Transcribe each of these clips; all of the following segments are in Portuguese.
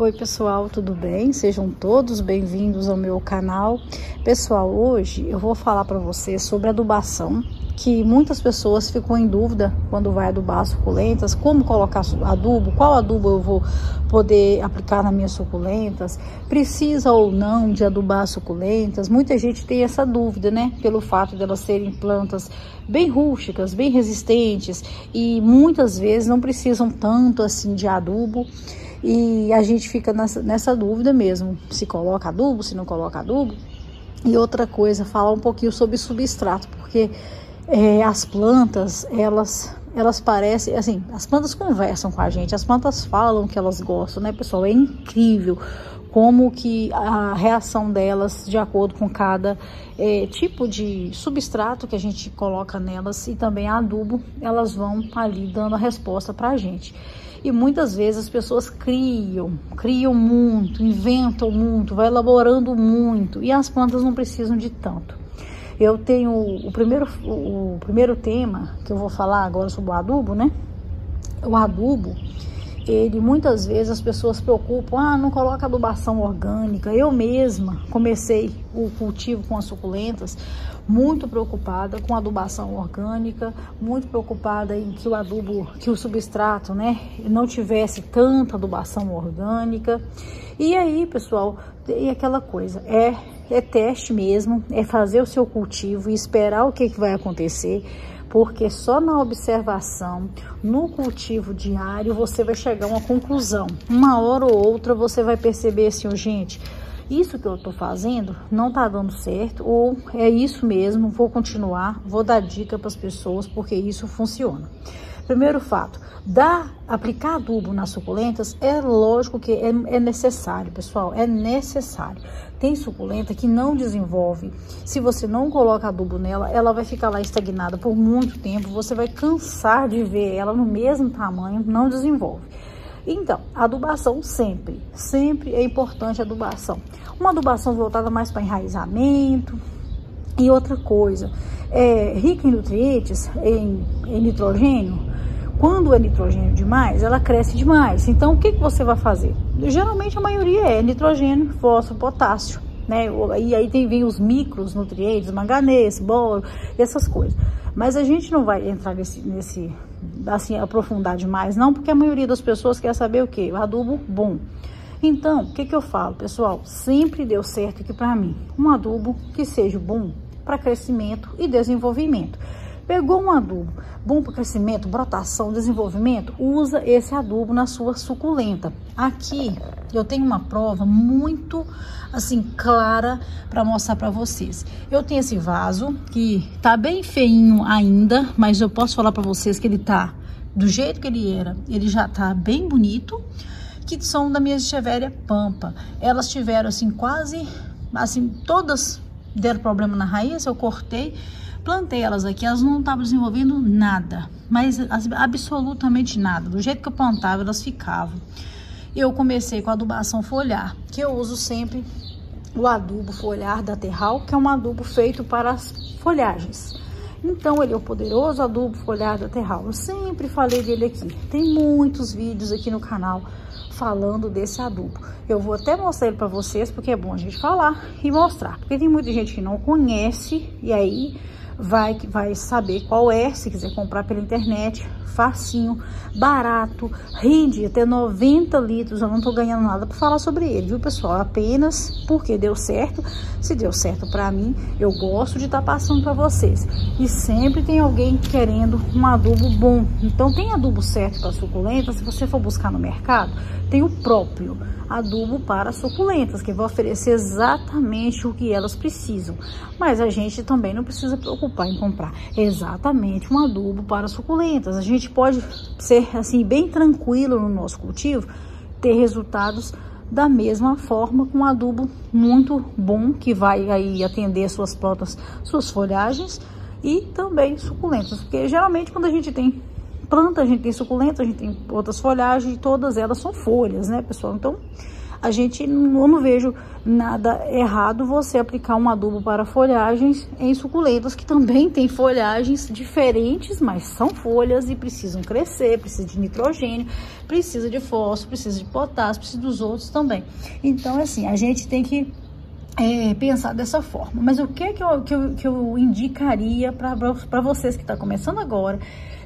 Oi pessoal, tudo bem? Sejam todos bem-vindos ao meu canal. Pessoal, hoje eu vou falar para vocês sobre adubação, que muitas pessoas ficam em dúvida quando vai adubar suculentas, como colocar adubo, qual adubo eu vou poder aplicar nas minhas suculentas, precisa ou não de adubar suculentas. Muita gente tem essa dúvida, né? Pelo fato de elas serem plantas bem rústicas, bem resistentes e muitas vezes não precisam tanto assim de adubo. E a gente fica nessa dúvida mesmo, se coloca adubo, se não coloca adubo. E outra coisa, falar um pouquinho sobre substrato, porque as plantas, elas parecem, assim, as plantas conversam com a gente, as plantas falam que elas gostam, né, pessoal? É incrível como que a reação delas, de acordo com cada tipo de substrato que a gente coloca nelas e também adubo, elas vão ali dando a resposta pra gente. E muitas vezes as pessoas criam muito, inventam muito, vai elaborando muito e as plantas não precisam de tanto. Eu tenho o primeiro tema que eu vou falar agora sobre o adubo, né? O adubo, ele muitas vezes as pessoas se preocupam, não coloca adubação orgânica. Eu mesma comecei o cultivo com as suculentas muito preocupada com adubação orgânica, muito preocupada em que o adubo, que o substrato, né, não tivesse tanta adubação orgânica. E aí, pessoal, e aquela coisa, é teste mesmo, é fazer o seu cultivo e esperar o que vai acontecer, porque só na observação, no cultivo diário, você vai chegar a uma conclusão. Uma hora ou outra você vai perceber assim, gente, isso que eu tô fazendo não tá dando certo, ou é isso mesmo, vou continuar, vou dar dica para as pessoas, porque isso funciona. Primeiro fato, aplicar adubo nas suculentas, é lógico que é necessário, pessoal, é necessário. Tem suculenta que não desenvolve, se você não coloca adubo nela, ela vai ficar lá estagnada por muito tempo, você vai cansar de ver ela no mesmo tamanho, não desenvolve. Então, adubação sempre é importante a adubação. Uma adubação voltada mais para enraizamento. E outra coisa, rica em nutrientes, em nitrogênio. Quando é nitrogênio demais, ela cresce demais. Então, o que você vai fazer? Geralmente a maioria é nitrogênio, fósforo, potássio, né? E aí vem os micros nutrientes, manganês, boro, essas coisas. Mas a gente não vai entrar nesse assim, aprofundar demais, não, porque a maioria das pessoas quer saber o quê? O adubo bom. Então, o que eu falo, pessoal? Sempre deu certo aqui para mim. Um adubo que seja bom para crescimento e desenvolvimento. Pegou um adubo bom para crescimento, brotação, desenvolvimento, usa esse adubo na sua suculenta. Aqui eu tenho uma prova muito assim clara para mostrar para vocês. Eu tenho esse vaso que tá bem feinho ainda, mas eu posso falar para vocês que ele tá do jeito que ele era, ele já tá bem bonito, que são da minha Echeveria pampa. Elas tiveram assim quase, assim, todas deram problema na raiz, eu cortei, plantei elas aqui, elas não estavam desenvolvendo nada, mas absolutamente nada. Do jeito que eu plantava, elas ficavam. Eu comecei com a adubação foliar, que eu uso sempre o adubo foliar da Terral, que é um adubo feito para as folhagens. Então, ele é o poderoso adubo foliar da Terral. Eu sempre falei dele aqui. Tem muitos vídeos aqui no canal falando desse adubo. Eu vou até mostrar ele para vocês, porque é bom a gente falar e mostrar. Porque tem muita gente que não conhece e aí vai saber qual é, se quiser comprar pela internet, facinho, barato, rende até 90 litros, eu não tô ganhando nada para falar sobre ele, viu pessoal? Apenas porque deu certo, se deu certo para mim, eu gosto de estar passando para vocês. E sempre tem alguém querendo um adubo bom, então tem adubo certo para suculentas, se você for buscar no mercado, tem o próprio adubo para suculentas, que vai oferecer exatamente o que elas precisam. Mas a gente também não precisa preocupar em comprar exatamente um adubo para suculentas. A gente pode ser assim bem tranquilo no nosso cultivo, ter resultados da mesma forma com um adubo muito bom, que vai aí atender suas plantas, suas folhagens e também suculentas. Porque geralmente quando a gente tem planta, a gente tem suculenta, a gente tem outras folhagens, e todas elas são folhas, né, pessoal? Então, eu não vejo nada errado você aplicar um adubo para folhagens em suculentas, que também tem folhagens diferentes, mas são folhas e precisam crescer, precisa de nitrogênio, precisa de fósforo, precisa de potássio, precisa dos outros também. Então, assim, a gente tem que pensar dessa forma. Mas o que eu indicaria para vocês que estão começando agora,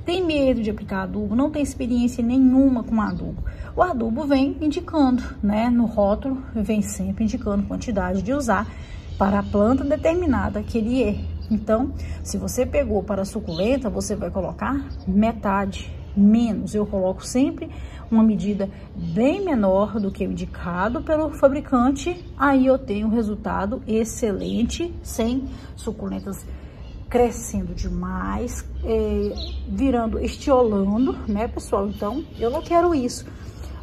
tem medo de aplicar adubo, não tem experiência nenhuma com adubo? O adubo vem indicando, né, no rótulo, vem sempre indicando quantidade de usar para a planta determinada que ele é. Então, se você pegou para a suculenta, você vai colocar metade, menos. Eu coloco sempre uma medida bem menor do que o indicado pelo fabricante, aí eu tenho um resultado excelente, sem suculentas crescendo demais, virando, estiolando, né, pessoal? Então, eu não quero isso.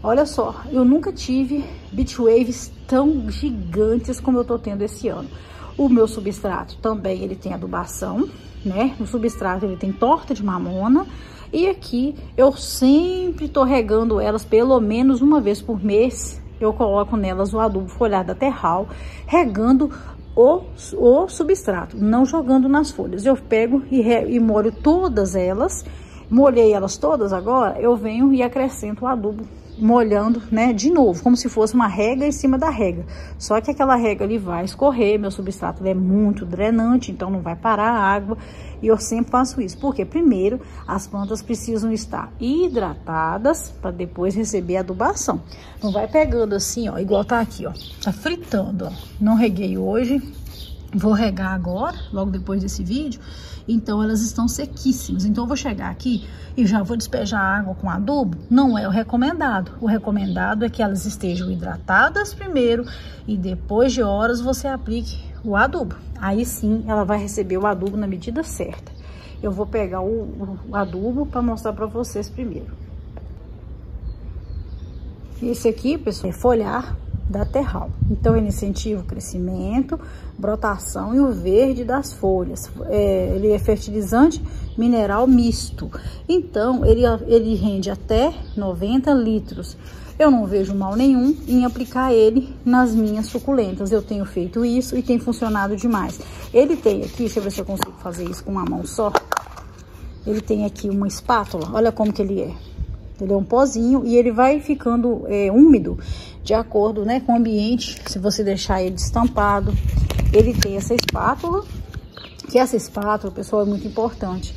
Olha só, eu nunca tive beach waves tão gigantes como eu tô tendo esse ano. O meu substrato também, ele tem adubação, né? O substrato, ele tem torta de mamona. E aqui, eu sempre tô regando elas pelo menos uma vez por mês. Eu coloco nelas o adubo foliar da Terral, regando o substrato, não jogando nas folhas. Eu pego e molho todas elas. Molhei elas todas agora, eu venho e acrescento o adubo, molhando, né, de novo, como se fosse uma rega em cima da rega. Só que aquela rega ali vai escorrer, meu substrato é muito drenante, então não vai parar a água. E eu sempre faço isso, porque primeiro as plantas precisam estar hidratadas para depois receber a adubação. Não vai pegando assim, ó, igual tá aqui, ó, tá fritando, ó. Não reguei hoje, vou regar agora, logo depois desse vídeo. Então elas estão sequíssimas. Então eu vou chegar aqui e já vou despejar água com adubo. Não é o recomendado. O recomendado é que elas estejam hidratadas primeiro e depois de horas você aplique o adubo. Aí sim ela vai receber o adubo na medida certa. Eu vou pegar o adubo para mostrar para vocês primeiro. Esse aqui, pessoal, é foliar da Terral. Então ele incentiva o crescimento, brotação e o verde das folhas. Ele é fertilizante mineral misto. Então ele rende até 90 litros. Eu não vejo mal nenhum em aplicar ele nas minhas suculentas. Eu tenho feito isso e tem funcionado demais. Ele tem aqui, deixa eu ver se eu consigo fazer isso com uma mão só. Ele tem aqui uma espátula, olha como que ele é. Ele é um pozinho e ele vai ficando úmido de acordo, né, com o ambiente. Se você deixar ele destampado, ele tem essa espátula, que essa espátula, pessoal, é muito importante.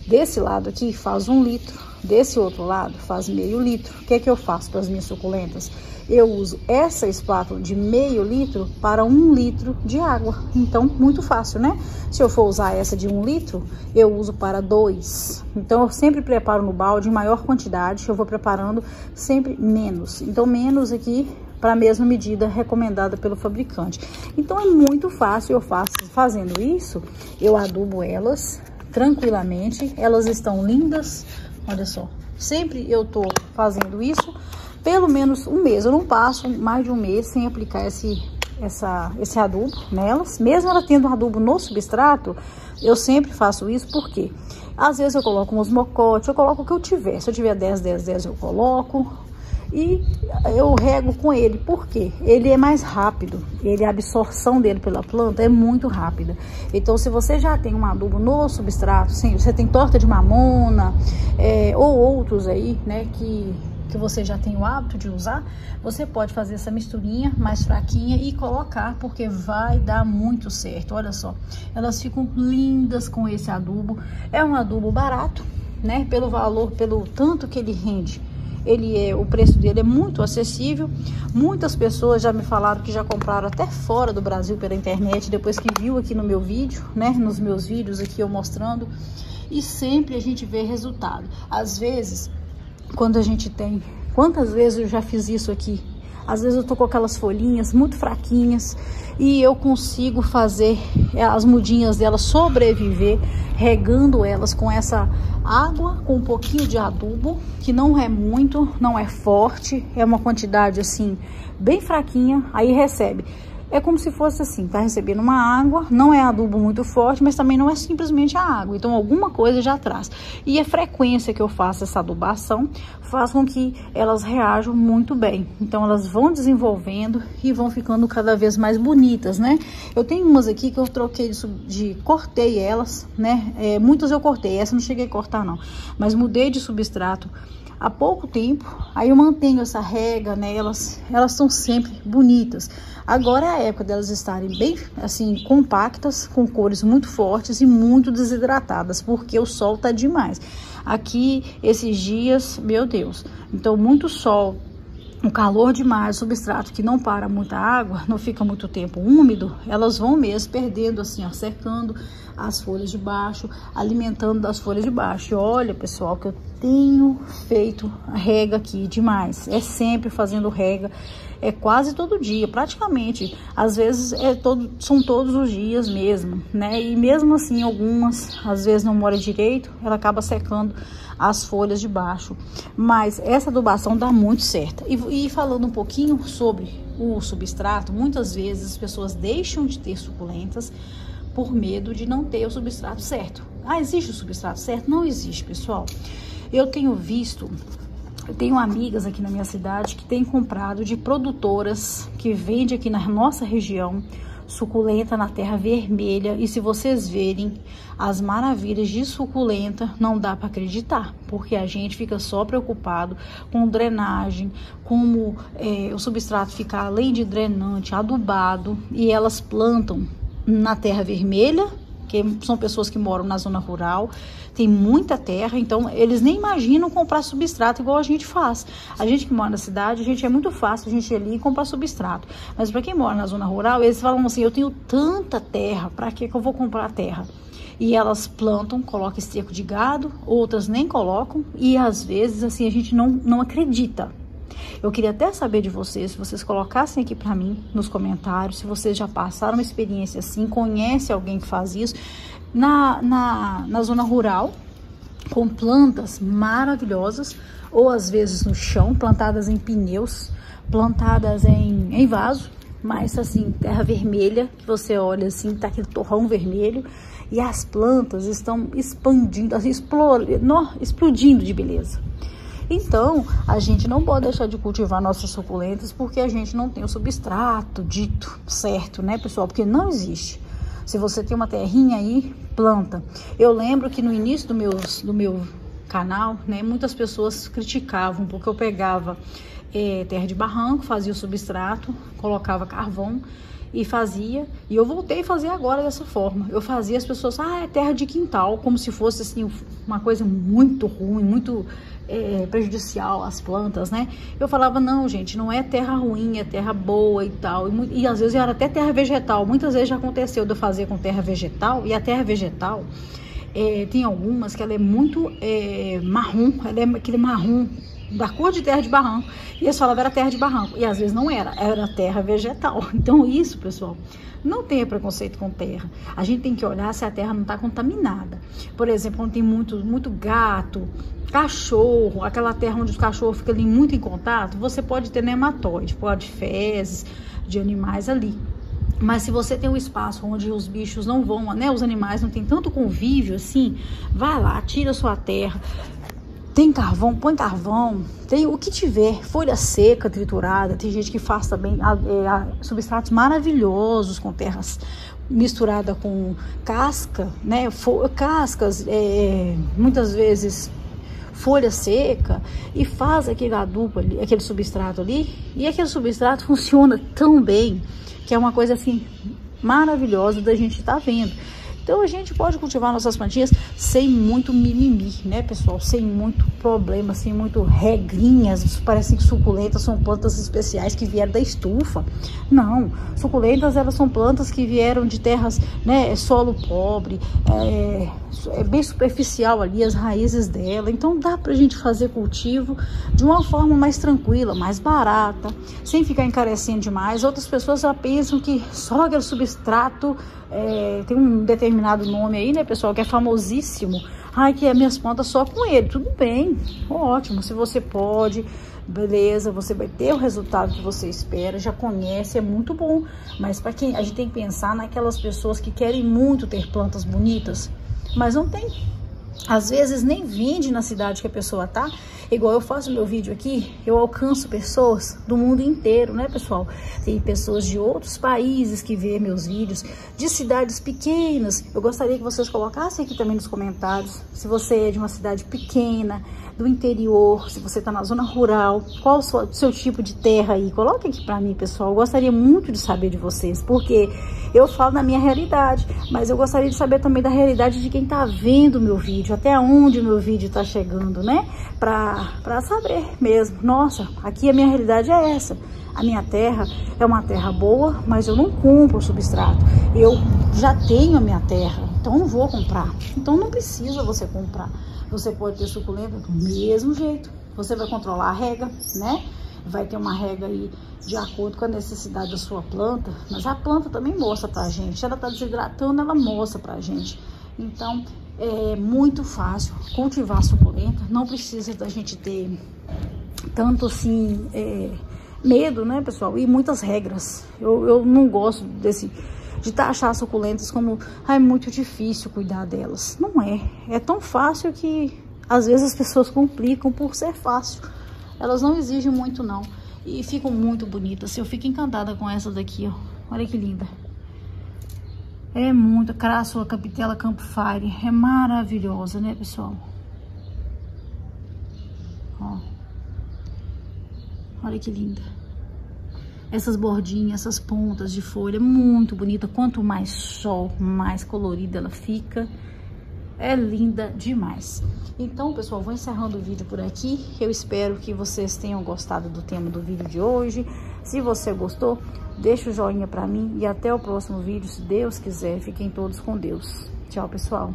Desse lado aqui faz 1 litro, desse outro lado faz meio litro. O que é que eu faço para as minhas suculentas? Eu uso essa espátula de meio litro para 1 litro de água. Então, muito fácil, né? Se eu for usar essa de 1 litro, eu uso para 2. Então, eu sempre preparo no balde em maior quantidade. Eu vou preparando sempre menos. Então, menos aqui para a mesma medida recomendada pelo fabricante. Então, é muito fácil. Eu faço fazendo isso, eu adubo elas tranquilamente. Elas estão lindas. Olha só. Sempre eu tô fazendo isso pelo menos 1 mês. Eu não passo mais de 1 mês sem aplicar esse adubo nelas. Mesmo ela tendo adubo no substrato, eu sempre faço isso, porque às vezes eu coloco uns mocotes, eu coloco o que eu tiver. Se eu tiver 10, 10, 10, eu coloco. E eu rego com ele, porque ele é mais rápido. A absorção dele pela planta é muito rápida. Então, se você já tem um adubo no substrato, sim, você tem torta de mamona, ou outros aí, né, que você já tem o hábito de usar, você pode fazer essa misturinha mais fraquinha e colocar, porque vai dar muito certo. Olha só, elas ficam lindas com esse adubo. É um adubo barato, né, pelo valor, pelo tanto que ele rende. O preço dele é muito acessível. Muitas pessoas já me falaram que já compraram até fora do Brasil pela internet, depois que viu aqui no meu vídeo, né, nos meus vídeos aqui eu mostrando, e sempre a gente vê resultado. Às vezes, quando a gente tem, quantas vezes eu já fiz isso aqui? Às vezes eu tô com aquelas folhinhas muito fraquinhas e eu consigo fazer as mudinhas delas sobreviver, regando elas com essa água, com um pouquinho de adubo, que não é muito, não é forte, é uma quantidade assim, bem fraquinha, aí recebe é como se fosse assim, tá recebendo uma água, não é adubo muito forte, mas também não é simplesmente a água, então alguma coisa já traz. E a frequência que eu faço essa adubação faz com que elas reajam muito bem, então elas vão desenvolvendo e vão ficando cada vez mais bonitas, né? Eu tenho umas aqui que eu troquei cortei elas, né? Muitas eu cortei, essa não cheguei a cortar não, mas mudei de substrato há pouco tempo, aí eu mantenho essa rega nelas, elas são sempre bonitas. Agora é a época delas estarem bem assim compactas, com cores muito fortes e muito desidratadas, porque o sol tá demais. Aqui esses dias, meu Deus, então muito sol, um calor demais, substrato que não para muita água, não fica muito tempo úmido, elas vão mesmo perdendo assim, ó, secando as folhas de baixo, alimentando das folhas de baixo. E olha, pessoal, que eu tenho feito rega aqui demais, é sempre fazendo rega, é quase todo dia, praticamente, às vezes são todos os dias mesmo, né? E mesmo assim, algumas, às vezes não molha direito, ela acaba secando as folhas de baixo, mas essa adubação dá muito certo. E falando um pouquinho sobre o substrato, muitas vezes as pessoas deixam de ter suculentas por medo de não ter o substrato certo. Ah, existe o substrato certo? Não existe, pessoal. Eu tenho amigas aqui na minha cidade que têm comprado de produtoras que vende aqui na nossa região suculenta na terra vermelha, e se vocês verem as maravilhas de suculenta, não dá para acreditar, porque a gente fica só preocupado com drenagem, como o substrato ficar além de drenante, adubado, e elas plantam na terra vermelha, que são pessoas que moram na zona rural, tem muita terra, então eles nem imaginam comprar substrato igual a gente faz. A gente que mora na cidade, é muito fácil a gente ir ali e comprar substrato. Mas para quem mora na zona rural, eles falam assim, eu tenho tanta terra, para que eu vou comprar terra? E elas plantam, colocam esterco de gado, outras nem colocam, e às vezes assim a gente não acredita. Eu queria até saber de vocês, se vocês colocassem aqui para mim nos comentários, se vocês já passaram uma experiência assim, conhece alguém que faz isso na zona rural, com plantas maravilhosas, ou às vezes no chão, plantadas em pneus, plantadas em vaso, mas assim, terra vermelha, que você olha assim, tá aquele torrão vermelho, e as plantas estão expandindo, assim, explodindo de beleza. Então, a gente não pode deixar de cultivar nossas suculentas porque a gente não tem o substrato dito certo, né, pessoal? Porque não existe. Se você tem uma terrinha aí, planta. Eu lembro que no início do meu canal, né, muitas pessoas criticavam porque eu pegava terra de barranco, fazia o substrato, colocava carvão e fazia, e eu voltei a fazer agora dessa forma. Eu fazia, as pessoas, é terra de quintal, como se fosse assim uma coisa muito ruim, muito prejudicial às plantas, né? Eu falava, não, gente, não é terra ruim, é terra boa e tal, e às vezes era até terra vegetal. Muitas vezes já aconteceu de eu fazer com terra vegetal, e a terra vegetal tem algumas que ela é muito marrom, ela é aquele marrom da cor de terra de barranco, e eles falavam era terra de barranco, e às vezes não era terra vegetal. Então isso, pessoal, não tenha preconceito com terra. A gente tem que olhar se a terra não está contaminada. Por exemplo, quando tem muito gato, cachorro, aquela terra onde os cachorros ficam ali muito em contato, você pode ter nematóide, pode fezes de animais ali. Mas se você tem um espaço onde os bichos não vão, né, os animais não tem tanto convívio assim, vai lá, tira a sua terra. Tem carvão, põe carvão, tem o que tiver, folha seca, triturada, tem gente que faz também substratos maravilhosos com terras misturada com casca, né, cascas, muitas vezes folha seca, e faz aquele adubo ali, aquele substrato ali, e aquele substrato funciona tão bem, que é uma coisa assim maravilhosa da gente estar vendo. Então a gente pode cultivar nossas plantinhas sem muito mimimi, né, pessoal? Sem muito problema, sem muito regrinhas. Parece que suculentas são plantas especiais que vieram da estufa. Não, suculentas elas são plantas que vieram de terras, né, solo pobre, é bem superficial ali as raízes dela. Então dá pra gente fazer cultivo de uma forma mais tranquila, mais barata, sem ficar encarecendo demais. Outras pessoas já pensam que só aquele substrato tem um determinado nome aí, né, pessoal, que é famosíssimo. Ai, que é minhas plantas só com ele. Tudo bem, ótimo. Se você pode, beleza, você vai ter o resultado que você espera, já conhece, é muito bom. Mas para quem, a gente tem que pensar naquelas pessoas que querem muito ter plantas bonitas, mas não tem. Às vezes nem vende na cidade que a pessoa tá. Igual eu faço meu vídeo aqui, eu alcanço pessoas do mundo inteiro, né, pessoal? Tem pessoas de outros países que vê meus vídeos, de cidades pequenas. Eu gostaria que vocês colocassem aqui também nos comentários, se você é de uma cidade pequena, do interior, se você tá na zona rural, qual o seu tipo de terra aí? Coloque aqui pra mim, pessoal. Eu gostaria muito de saber de vocês, porque eu falo da minha realidade, mas eu gostaria de saber também da realidade de quem tá vendo o meu vídeo, até onde o meu vídeo tá chegando, né? Pra saber mesmo, nossa, aqui a minha realidade é essa. A minha terra é uma terra boa, mas eu não compro substrato. Eu já tenho a minha terra, então não vou comprar. Então não precisa você comprar. Você pode ter suculenta do mesmo jeito. Você vai controlar a rega, né? Vai ter uma rega aí de acordo com a necessidade da sua planta. Mas a planta também mostra pra gente. Se ela tá desidratando, ela mostra pra gente. Então, é muito fácil cultivar suculenta. Não precisa da gente ter tanto assim medo, né, pessoal? E muitas regras. Eu não gosto de taxar suculentas como é muito difícil cuidar delas. Não é. É tão fácil que às vezes as pessoas complicam por ser fácil. Elas não exigem muito não. E ficam muito bonitas. Eu fico encantada com essa daqui, ó. Olha que linda. É muito. Crassula Capitella Campfire. É maravilhosa, né, pessoal? Ó. Olha que linda. Essas bordinhas, essas pontas de folha, muito bonita. Quanto mais sol, mais colorida ela fica. É linda demais. Então, pessoal, vou encerrando o vídeo por aqui. Eu espero que vocês tenham gostado do tema do vídeo de hoje. Se você gostou, deixa o joinha pra mim. E até o próximo vídeo, se Deus quiser. Fiquem todos com Deus. Tchau, pessoal.